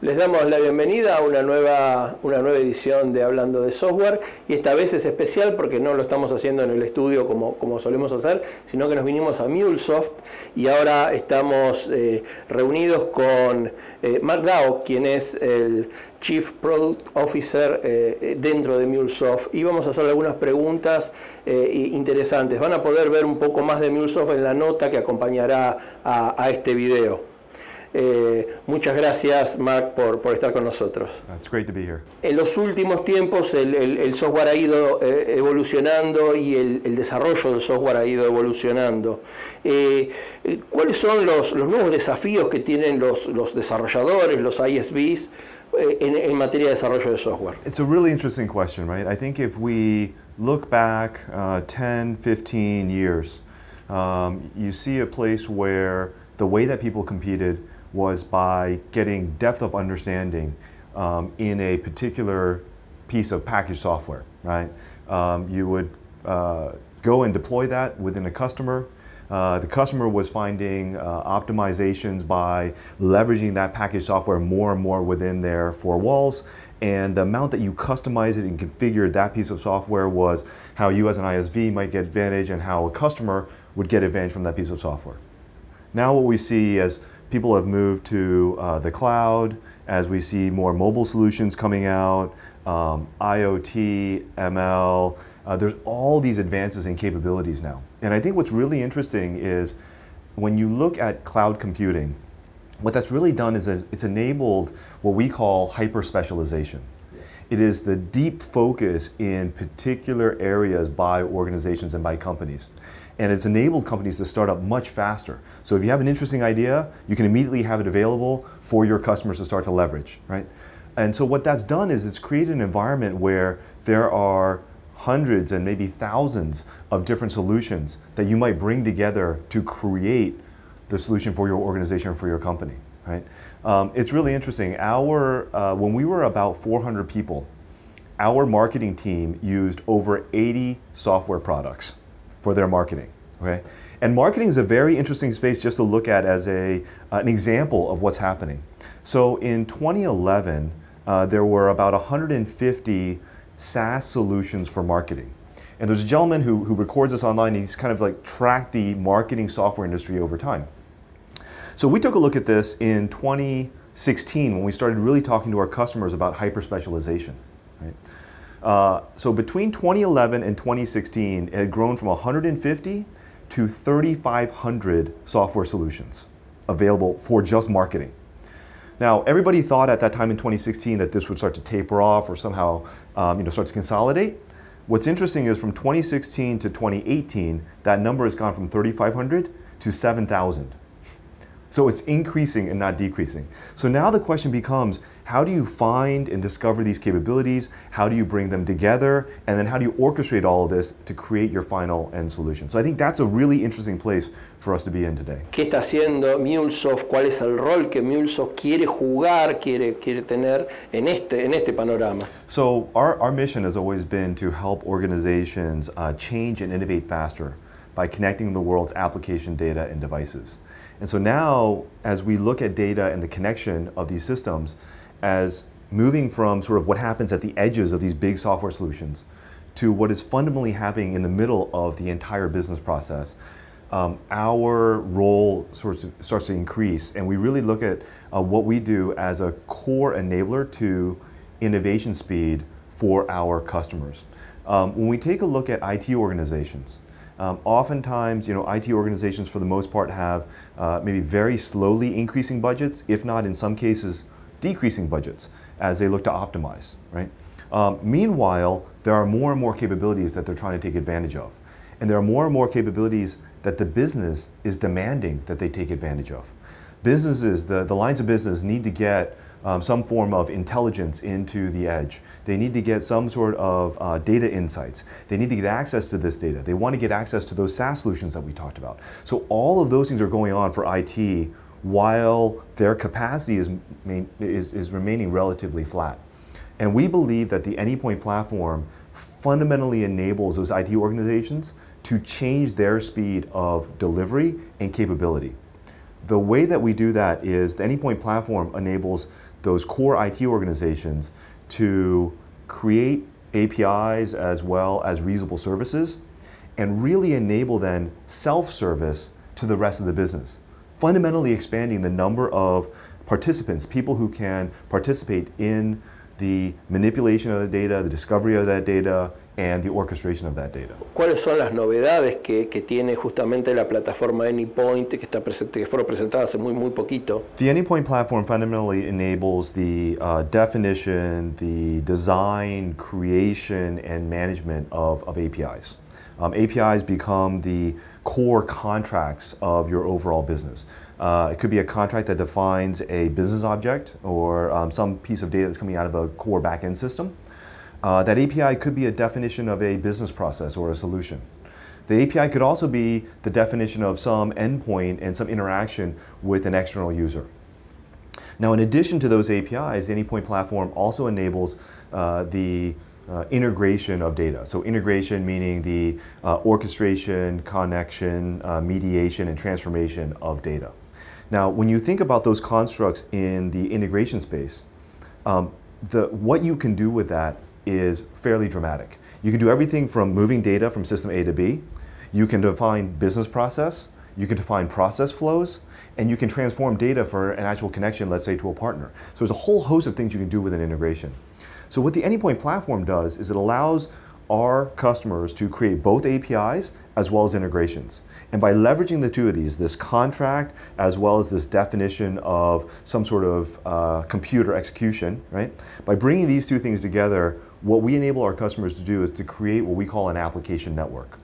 Les damos la bienvenida a una nueva edición de Hablando de Software, y esta vez es especial porque no lo estamos haciendo en el estudio como solemos hacer, sino que nos vinimos a MuleSoft y ahora estamos reunidos con Mark Dao, quien es el Chief Product Officer dentro de MuleSoft, y vamos a hacer algunas preguntas interesantes. Van a poder ver un poco más de MuleSoft en la nota que acompañará a este video. Muchas gracias, Mark, por estar con nosotros. It's great to be here. En los últimos tiempos el software ha ido evolucionando y el desarrollo del software ha ido evolucionando. ¿Cuáles son los nuevos desafíos que tienen los desarrolladores, los ISVs, en materia de desarrollo de software? It's a really interesting question, right? I think if we look back 10, 15 years, you see a place where the way that people competed was by getting depth of understanding in a particular piece of packaged software, right? You would go and deploy that within a customer. The customer was finding optimizations by leveraging that packaged software more and more within their four walls. And the amount that you customized it and configured that piece of software was how you as an ISV might get advantage and how a customer would get advantage from that piece of software. Now what we see as people have moved to the cloud, as we see more mobile solutions coming out, IoT, ML, there's all these advances in capabilities now. And I think what's really interesting is when you look at cloud computing, what that's really done is it's enabled what we call hyper-specialization. It is the deep focus in particular areas by organizations and by companies. And it's enabled companies to start up much faster. So if you have an interesting idea, you can immediately have it available for your customers to start to leverage, right? And so what that's done is it's created an environment where there are hundreds and maybe thousands of different solutions that you might bring together to create the solution for your organization or for your company, right? It's really interesting. When we were about 400 people, our marketing team used over 80 software products for their marketing, okay? And marketing is a very interesting space just to look at as an example of what's happening. So in 2011, there were about 150 SaaS solutions for marketing. And there's a gentleman who records this online. He's kind of like tracked the marketing software industry over time. So we took a look at this in 2016 when we started really talking to our customers about hyper-specialization, right? So between 2011 and 2016, it had grown from 150 to 3,500 software solutions available for just marketing. Now, everybody thought at that time in 2016 that this would start to taper off or somehow start to consolidate. What's interesting is from 2016 to 2018, that number has gone from 3,500 to 7,000. So it's increasing and not decreasing. So now the question becomes, how do you find and discover these capabilities? How do you bring them together? And then how do you orchestrate all of this to create your final end solution? So I think that's a really interesting place for us to be in today. ¿Qué está haciendo MuleSoft? ¿Cuál es el rol que MuleSoft quiere jugar, quiere tener en este panorama? So our mission has always been to help organizations change and innovate faster by connecting the world's application data and devices. And so now, as we look at data and the connection of these systems, as moving from sort of what happens at the edges of these big software solutions to what is fundamentally happening in the middle of the entire business process, our role starts to increase, and we really look at what we do as a core enabler to innovation speed for our customers. When we take a look at IT organizations, oftentimes, IT organizations for the most part have maybe very slowly increasing budgets, if not in some cases decreasing budgets as they look to optimize, right? Meanwhile, there are more and more capabilities that they're trying to take advantage of. And there are more and more capabilities that the business is demanding that they take advantage of. Businesses, the lines of business need to get some form of intelligence into the edge. They need to get some sort of data insights. They need to get access to this data. They want to get access to those SaaS solutions that we talked about. So all of those things are going on for IT while their capacity is remaining relatively flat. And we believe that the Anypoint platform fundamentally enables those IT organizations to change their speed of delivery and capability. The way that we do that is the Anypoint platform enables those core IT organizations to create APIs as well as reusable services and really enable then self-service to the rest of the business, fundamentally expanding the number of participants, people who can participate in the manipulation of the data, the discovery of that data, and the orchestration of that data. ¿Cuáles son las novedades que tiene justamente la plataforma Anypoint que fueron presentadas hace muy poquito? The Anypoint platform fundamentally enables the definition, the design, creation, and management of APIs. APIs become the core contracts of your overall business. It could be a contract that defines a business object or some piece of data that's coming out of a core backend system. That API could be a definition of a business process or a solution. The API could also be the definition of some endpoint and some interaction with an external user. Now, in addition to those APIs, the Anypoint platform also enables the integration of data. So integration meaning the orchestration, connection, mediation, and transformation of data. Now, when you think about those constructs in the integration space, what you can do with that is fairly dramatic. You can do everything from moving data from system A to B. You can define business process. You can define process flows. And you can transform data for an actual connection, let's say, to a partner. So there's a whole host of things you can do with an integration. So what the Anypoint platform does is it allows our customers to create both APIs as well as integrations. And by leveraging the two of these, this contract as well as this definition of some sort of computer execution, right? By bringing these two things together, what we enable our customers to do is to create what we call an application network.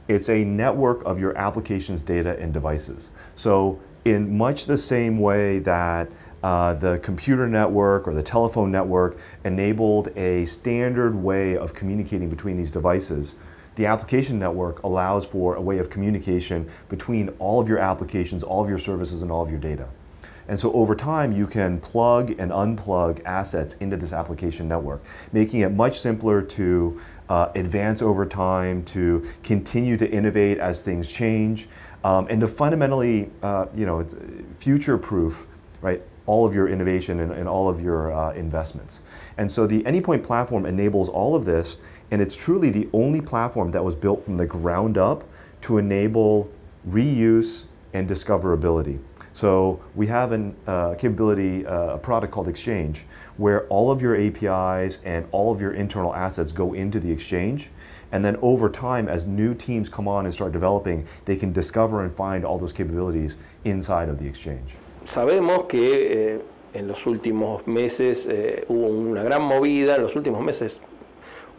It's a network of your application's data and devices. So in much the same way that the computer network or the telephone network enabled a standard way of communicating between these devices, the application network allows for a way of communication between all of your applications, all of your services, and all of your data. And so over time, you can plug and unplug assets into this application network, making it much simpler to advance over time, to continue to innovate as things change, and to fundamentally future-proof, right, all of your innovation and all of your investments. And so the Anypoint platform enables all of this, and it's truly the only platform that was built from the ground up to enable reuse and discoverability. So we have a capability, a product called Exchange, where all of your APIs and all of your internal assets go into the Exchange. And then over time, as new teams come on and start developing, they can discover and find all those capabilities inside of the Exchange. Sabemos que en los últimos meses hubo una gran movida, en los últimos meses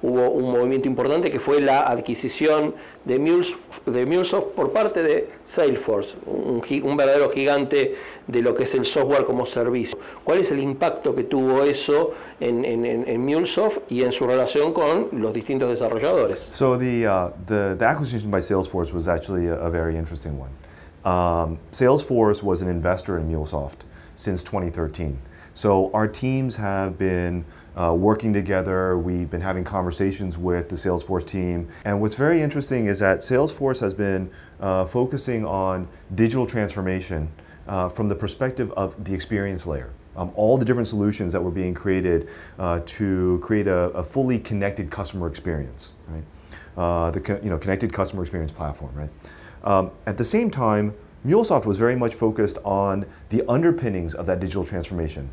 hubo un movimiento importante que fue la adquisición de MuleSoft por parte de Salesforce, un verdadero gigante de lo que es el software como servicio. ¿Cuál es el impacto que tuvo eso en MuleSoft y en su relación con los distintos desarrolladores? So the acquisition by Salesforce was actually a very interesting one. Salesforce was an investor in MuleSoft since 2013. So our teams have been working together. We've been having conversations with the Salesforce team. And what's very interesting is that Salesforce has been focusing on digital transformation from the perspective of the experience layer. All the different solutions that were being created to create a fully connected customer experience, right? The connected customer experience platform, right? At the same time, MuleSoft was very much focused on the underpinnings of that digital transformation,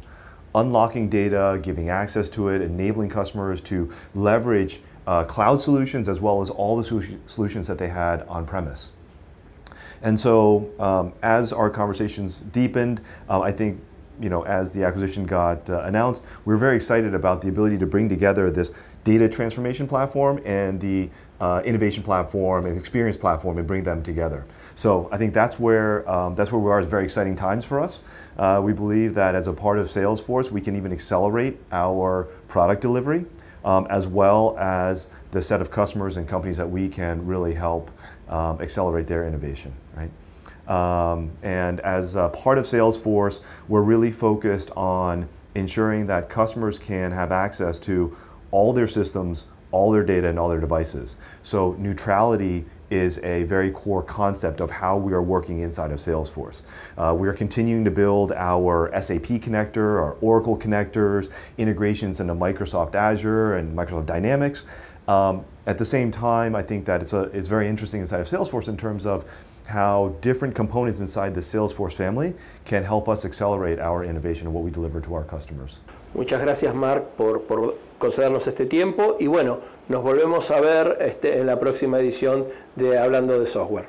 unlocking data, giving access to it, enabling customers to leverage cloud solutions as well as all the solutions that they had on premise. And so as our conversations deepened, I think as the acquisition got announced, we were very excited about the ability to bring together this data transformation platform and the innovation platform and experience platform and bring them together. So I think that's where we are. It's very exciting times for us. We believe that as a part of Salesforce, we can even accelerate our product delivery as well as the set of customers and companies that we can really help accelerate their innovation, right? And as a part of Salesforce, we're really focused on ensuring that customers can have access to all their systems, all their data, and all their devices. So neutrality is a very core concept of how we are working inside of Salesforce. We are continuing to build our SAP connector, our Oracle connectors, integrations into Microsoft Azure and Microsoft Dynamics. At the same time, I think that it's very interesting inside of Salesforce in terms of how different components inside the Salesforce family can help us accelerate our innovation and what we deliver to our customers. Muchas gracias, Mark, por concedernos este tiempo y bueno, nos volvemos a ver en la próxima edición de Hablando de Software.